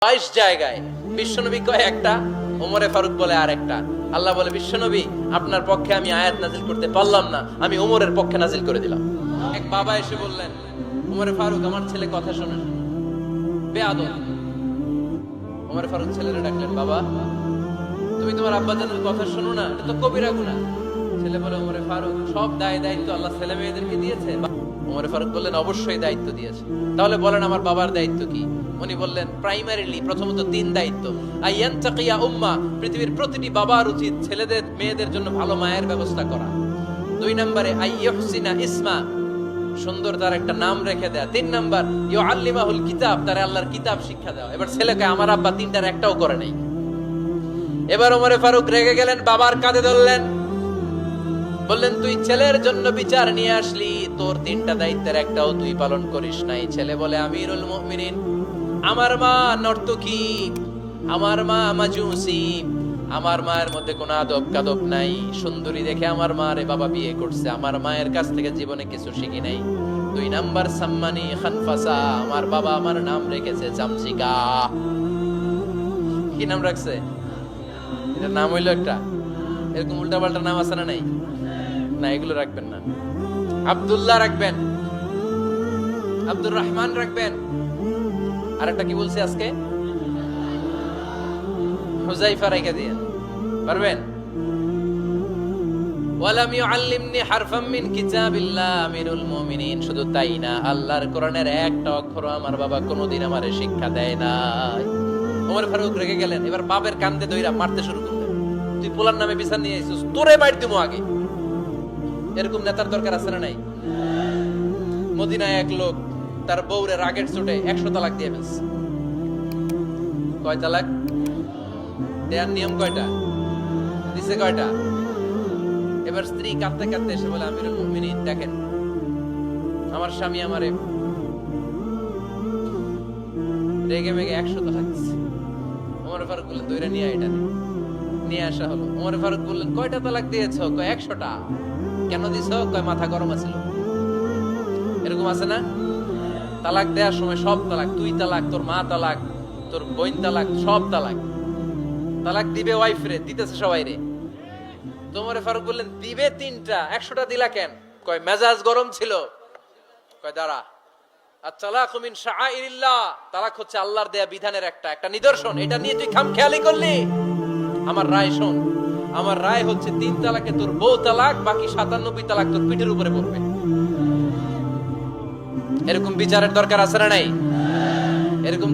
22 জায়গায় বিশ্বনবী কয় একটা, ওমরে ফারুক বলে আর একটা। আল্লাহ বলে, বিশ্বনবী আপনার পক্ষে আমি আয়াত নাজিল করতে পারলাম না, আমি ওমরের পক্ষে নাজিল করে দিলাম। এক বাবা এসে বললেন, ওমরে ফারুক আমার ছেলে কথা শোনে বেয়াদব। ওমরে ফারুক ছেলেরা ডাকলেন, বাবা তুমি তোমার আব্বাজানের কথা শোনো না, এটা তো কবিরা গুনাহ। ছেলে বলে, ওমরে ফারুক সব দায়িত্ব আল্লাহ ছেলে মেয়েদেরকে দিয়েছে। ওমরে ফারুক বললেন, অবশ্যই দায়িত্ব দিয়েছে। তাহলে বলেন আমার বাবার দায়িত্ব কি? উনি বললেন, প্রাইমারিলি প্রথমত 3 দায়িত্ব। আইয়ানতাকিয়া উম্মাহ, পৃথিবীর প্রতিটি বাবার উচিত ছেলেদের মেয়েদের জন্য ভালো মায়ের ব্যবস্থা করা। 2 নম্বরে আইয়ুহসিনা ইসমা, সুন্দর তার একটা নাম রেখে দেয়া। 3 নাম্বার ইউআল্লিমাহুল কিতাব, তার আল্লাহর কিতাব শিক্ষা দেওয়া। এবার ছেলেকে আমার আব্বা 3টার একটাও করে নাই। এবার ওমরে ফারুক রেগে গেলেন, বাবার কাঁধে ধরলেন, বললেন তুই ছেলের জন্য বিচার নিয়ে আসলি, তোর 3টা দায়িত্বের একটাও তুই পালন করিস নাই। ছেলে বলে, আমিরুল মুমিনিন আমার মা নর্তকী, আমার মা মাজুসি, আমার মায়ের মধ্যে কোনো আদব কাদব নাই, সুন্দরী দেখে আমার মা রে বাবা বিয়ে করছে, আমার মায়ের কাছ থেকে জীবনে কিছু শিখি নাই। 2 নাম্বার সাম্মানি খানফাসা, আমার বাবা আমার নাম রেখেছে চামচিকা। কি নাম রাখছে? এটার নাম হইলো একটা, এরকম উল্টা পাল্টা নাম আছে না? নাই না, এগুলো রাখবেন না। আব্দুল্লাহ রাখবেন, আব্দুর রহমান রাখবেন, আর একটা কি বলছি আজকে, হুজাইফা রেখে দিয়ে পারবেন। ওয়ালাম ইউআল্লিমনি হারফাম মিন কিতাবিল্লাহ আমিরুল মুমিনিন, শুধু তাই না, আল্লাহর কোরআনের একটা অক্ষর আমার বাবা কোনোদিন আমারে শিক্ষা দেয় নাই। ওমর ফারুক রেগে গেলেন, এবার বাপের কান্দে দইরা মারতে শুরু করলেন। তুই পোলার নামে বিচার নিয়ে আইছিস, তোরে মাইর দিমু আগে। এরকম নেতার দরকার আছে না নাই? মদিনায় এক লোক তার বউরে রাগের চোটে 100 তালাক দিয়ে ফেলছে। কয় তালাক দেয়ার নিয়ম কয়টা? দিছে কয়টা? এবার স্ত্রী কাঁদতে কাঁদতে এসে বলে, আমিরুল মুমিনিন দেখেন, আমার স্বামী আমারে রেগে মেগে 100 তালাক দিছে। ওমর ফারুক বললেন, দইরা নিয়ে এটা নিয়ে আসা হলো। ওমর ফারুক বললেন, কয়টা তালাক দিয়েছো? কয় 100টা। কেন দিছ? কয় মাথা গরম আছিল। এরকম আছে না? তালাক দেওয়ার সময় সব তালাক, তুই তালাক, তোর মা তালাক, তোর বোন তালাক, সব তালাক। তালাক দিবে ওয়াইফ রে, দিতেছে সবাই রে। ওমর ফারুক বললেন, দিবে 3টা, 100টা দিলা কেন? কয় মেজাজ গরম ছিল। কয় দাঁড়া, আত-তালাকু মিন শাআইরিল্লাহ, তালাক হচ্ছে আল্লাহর দেয়া বিধানের একটা নিদর্শন, এটা নিয়ে তুই খামখেয়ালি করলি। আমার রায় শোন, আমার রায় হচ্ছে 3 তালাকে তোর বউ তালাক, বাকি 97 তালাক তোর পিঠের উপরে পড়বে। এরকম বিচারের দরকার আছে না নাই? এরকম